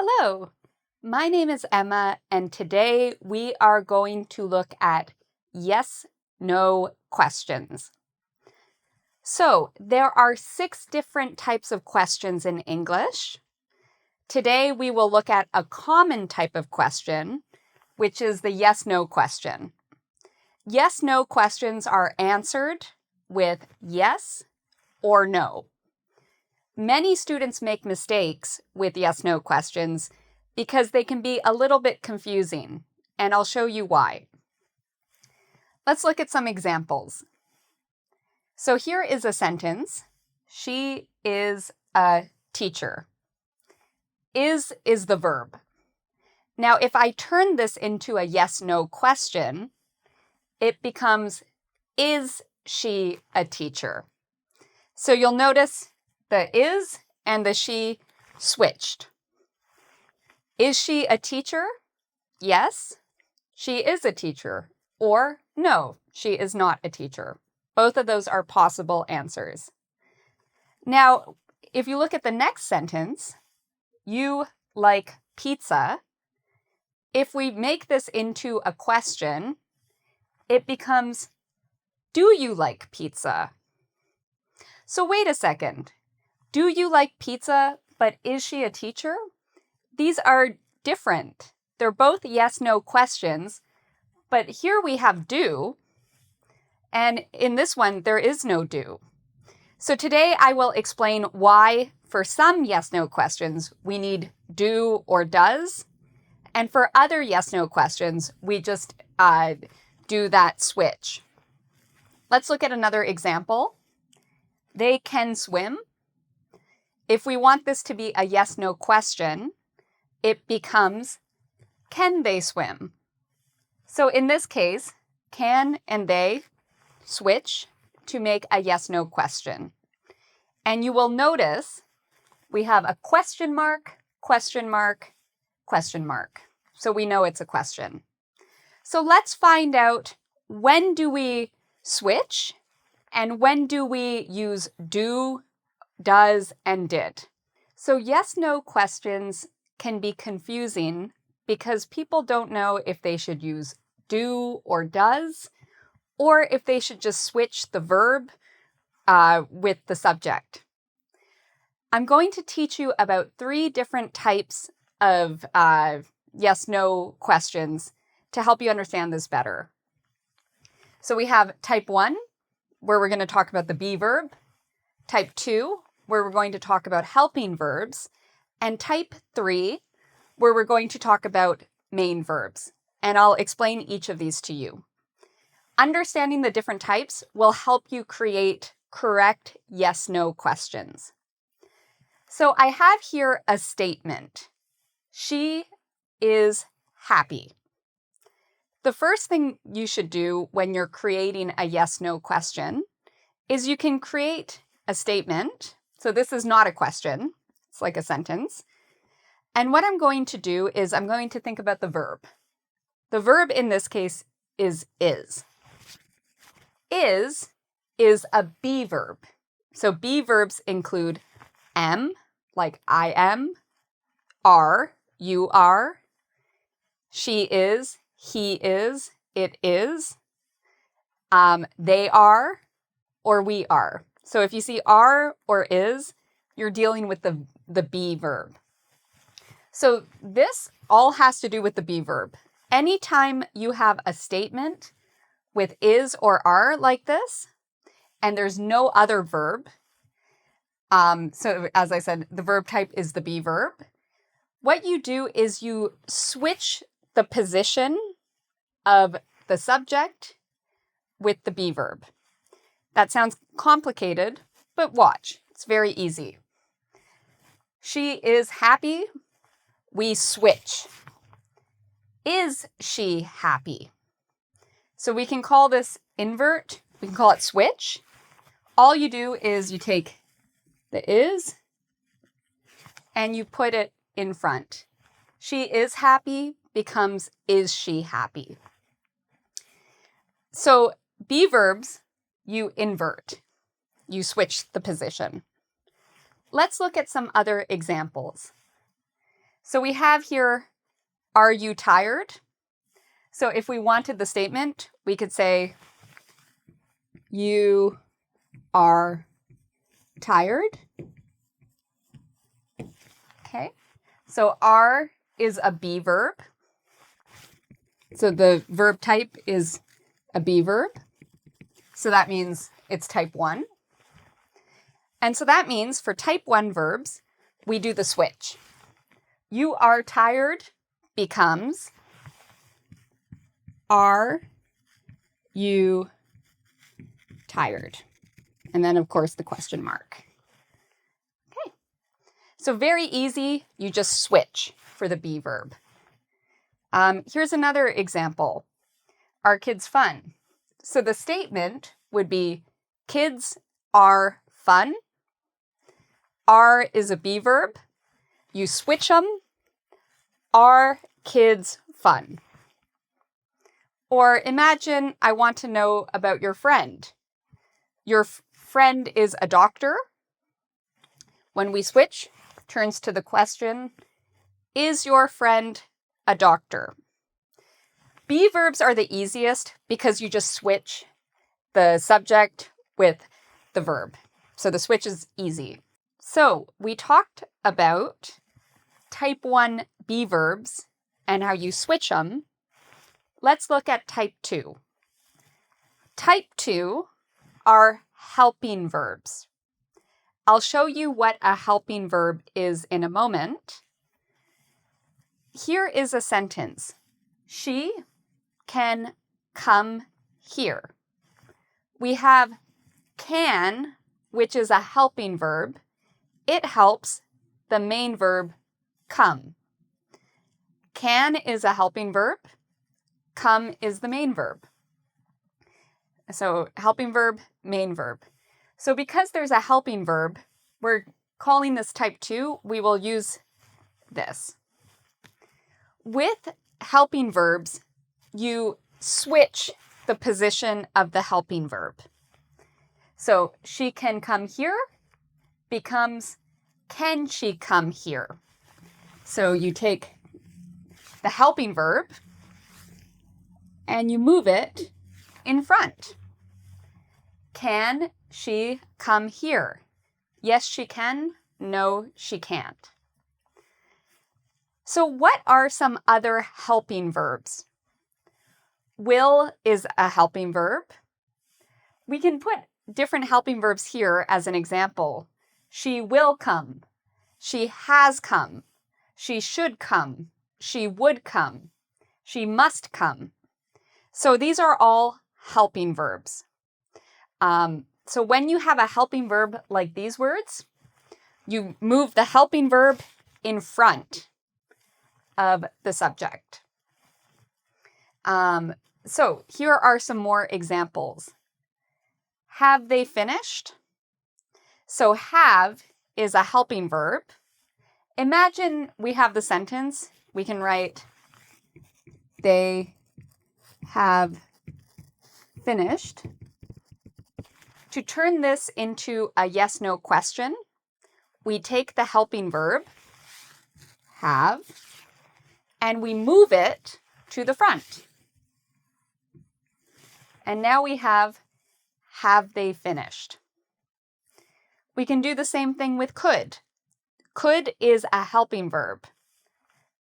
Hello, my name is Emma, and today we are going to look at yes/no questions. So there are 6 different types of questions in English. Today we will look at a common type of question, which is the yes/no question. Yes/no questions are answered with yes or no. Many students make mistakes with yes/no questions because they can be a little bit confusing, and I'll show you why. Let's look at some examples. So here is a sentence. She is a teacher. Is the verb. Now, if I turn this into a yes/no question, it becomes, is she a teacher? So you'll notice the is and the she switched. Is she a teacher? Yes, she is a teacher. Or no, she is not a teacher. Both of those are possible answers. Now, if you look at the next sentence, you like pizza. If we make this into a question, it becomes, do you like pizza? So wait a second. Do you like pizza, but is she a teacher? These are different. They're both yes/no questions, but here we have do, and in this one, there is no do. So today I will explain why for some yes/no questions, we need do or does, and for other yes/no questions, we just do that switch. Let's look at another example. They can swim. If we want this to be a yes/no question, it becomes, can they swim? So in this case, can and they switch to make a yes/no question. And you will notice we have a question mark, question mark, question mark. So we know it's a question. So let's find out, when do we switch and when do we use do, does, and did? So yes/no questions can be confusing because people don't know if they should use do or does, or if they should just switch the verb with the subject. I'm going to teach you about 3 different types of yes/no questions to help you understand this better. So we have type 1, where we're going to talk about the be verb, type 2, where we're going to talk about helping verbs, and type 3, where we're going to talk about main verbs. And I'll explain each of these to you. Understanding the different types will help you create correct yes/no questions. So I have here a statement. She is happy. The first thing you should do when you're creating a yes/no question is you can create a statement. So this is not a question. It's like a sentence. And what I'm going to do is I'm going to think about the verb. The verb in this case is is. Is a be verb. So be verbs include am, like I am, are, you are, she is, he is, it is, they are, or we are. So if you see are or is, you're dealing with the be verb. So this all has to do with the be verb. Anytime you have a statement with is or are like this, and there's no other verb, so as I said, the verb type is the be verb, what you do is you switch the position of the subject with the be verb. That sounds complicated, but watch. It's very easy. She is happy. We switch. Is she happy? So we can call this invert. We can call it switch. All you do is you take the is and you put it in front. She is happy becomes is she happy. So be verbs, you invert. You switch the position. Let's look at some other examples. So we have here, are you tired? So if we wanted the statement, we could say, you are tired. Okay. So are is a be verb. So the verb type is a be verb. So that means it's type 1. And so that means for type 1 verbs, we do the switch. You are tired becomes, are you tired? And then, of course, the question mark. Okay. So very easy. You just switch for the be verb. Here's another example. Are kids fun? So the statement would be, kids are fun. Are is a be verb. You switch them. Are kids fun? Or imagine I want to know about your friend. Your friend is a doctor. When we switch, turns to the question, is your friend a doctor? Be verbs are the easiest because you just switch the subject with the verb. So the switch is easy. So we talked about type 1 be verbs and how you switch them. Let's look at type 2. Type 2 are helping verbs. I'll show you what a helping verb is in a moment. Here is a sentence. She can come here. We have can, which is a helping verb. It helps the main verb come. Can is a helping verb. Come is the main verb. So helping verb, main verb. So because there's a helping verb, we're calling this type 2, we will use this. With helping verbs, you switch the position of the helping verb. So she can come here becomes, can she come here? So you take the helping verb and you move it in front. Can she come here? Yes, she can. No, she can't. So what are some other helping verbs? Will is a helping verb. We can put different helping verbs here as an example. She will come. She has come. She should come. She would come. She must come. So these are all helping verbs. So when you have a helping verb like these words, you move the helping verb in front of the subject. So here are some more examples. Have they finished? So have is a helping verb. Imagine we have the sentence. We can write, they have finished. To turn this into a yes-no question, we take the helping verb, have, and we move it to the front. And now we have they finished? We can do the same thing with could. Could is a helping verb.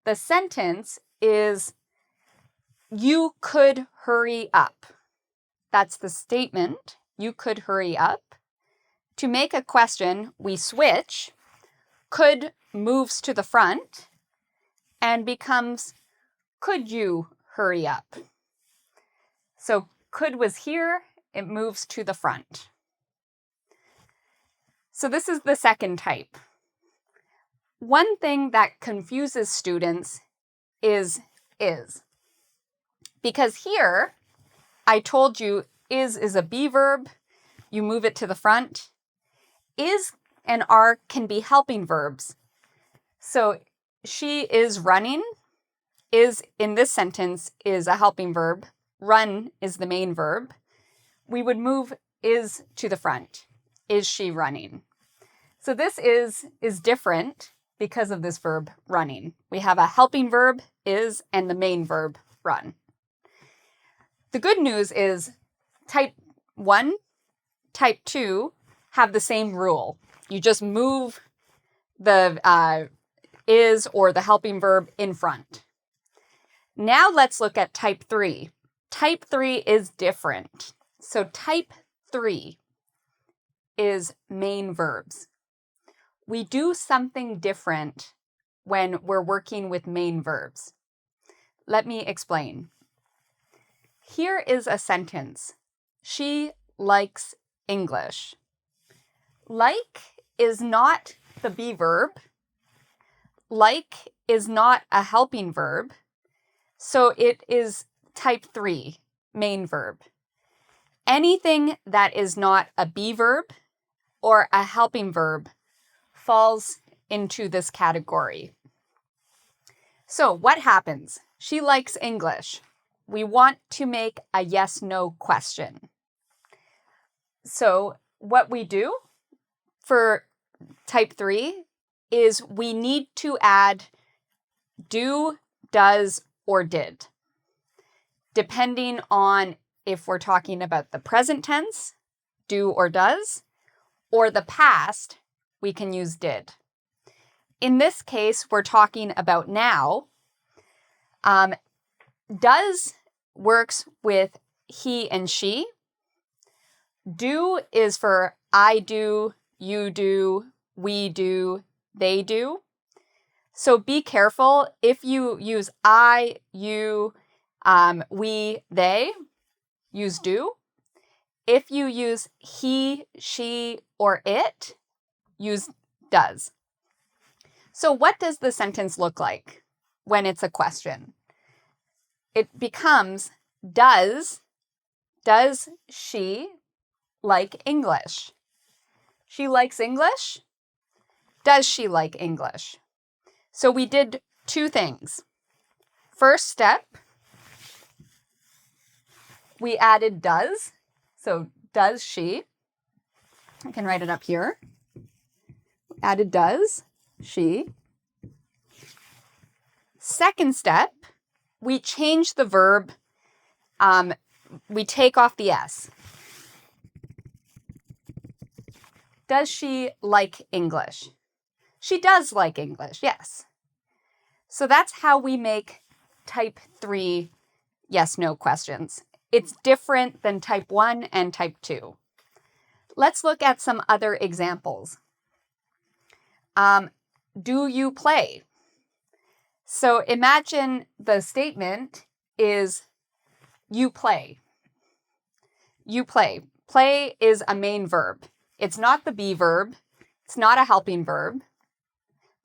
The sentence is, you could hurry up. That's the statement. You could hurry up. To make a question, we switch. Could moves to the front and becomes, could you hurry up? So could was here, it moves to the front. So this is the second type. One thing that confuses students is. Because here, I told you is a be verb. You move it to the front. Is and are can be helping verbs. So she is running. Is in this sentence is a helping verb. Run is the main verb. We would move is to the front. Is she running? So this is different because of this verb running. We have a helping verb is and the main verb run. The good news is type 1, type 2 have the same rule. You just move the is or the helping verb in front. Now let's look at type 3. Type 3 is different. So type 3 is main verbs. We do something different when we're working with main verbs. Let me explain. Here is a sentence. She likes English. Like is not the be verb. Like is not a helping verb. So it is type 3, main verb. Anything that is not a be verb or a helping verb falls into this category. So what happens? She likes English. We want to make a yes-no question. So what we do for type 3 is we need to add do, does, or did, depending on if we're talking about the present tense, do or does, or the past, we can use did. In this case, we're talking about now. Does works with he and she. Do is for I do, you do, we do, they do. So be careful if you use I, you, we, they, use do. If you use he, she, or it, use does. So what does the sentence look like when it's a question? It becomes, does she like English? She likes English? Does she like English? So we did two things. First step, we added does. So does she? I can write it up here. Added does she. Second step, we change the verb. We take off the S. Does she like English? She does like English, yes. So that's how we make type 3 yes-no questions. It's different than type 1 and type 2. Let's look at some other examples. Do you play? So imagine the statement is you play. You play. Play is a main verb. It's not the be verb. It's not a helping verb.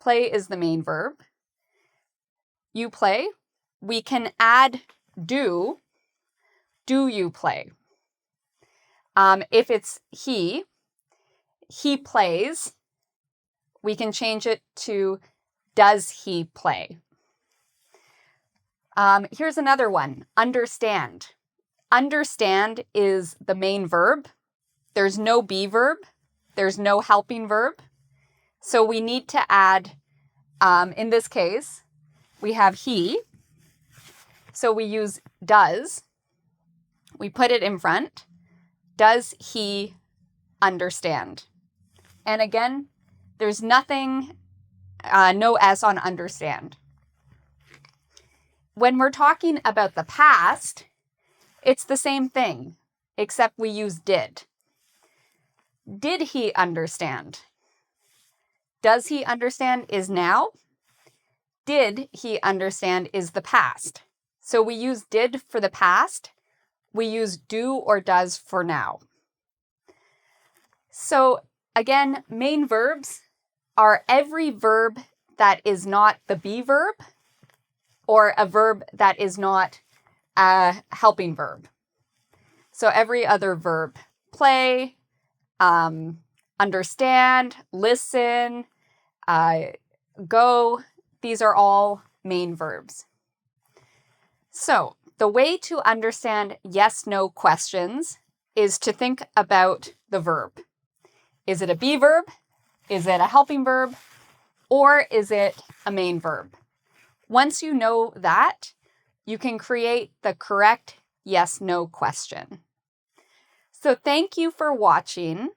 Play is the main verb. You play. We can add do. Do you play? If it's he plays. We can change it to does he play? Here's another one. Understand. Understand is the main verb. There's no be verb. There's no helping verb. So we need to add, in this case, we have he. So we use does. We put it in front. Does he understand? And again, there's nothing, no S on understand. When we're talking about the past, it's the same thing, except we use did. Did he understand? Does he understand is now. Did he understand is the past. So we use did for the past. We use do or does for now. So again, main verbs are every verb that is not the be verb or a verb that is not a helping verb. So every other verb, play, understand, listen, go, these are all main verbs. So the way to understand yes-no questions is to think about the verb. Is it a be verb? Is it a helping verb? or is it a main verb? Once you know that, you can create the correct yes/no question. So thank you for watching.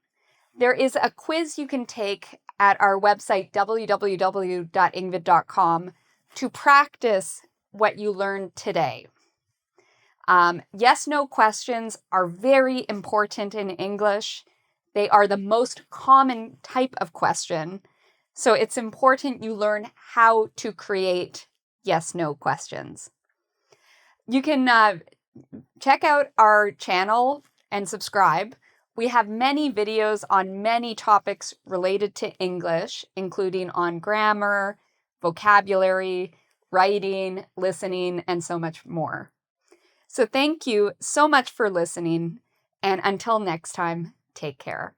There is a quiz you can take at our website, www.engvid.com, to practice what you learned today. Yes/no questions are very important in English. They are the most common type of question. So it's important you learn how to create yes/no questions. You can check out our channel and subscribe. We have many videos on many topics related to English, including on grammar, vocabulary, writing, listening, and so much more. So thank you so much for listening, and until next time, take care.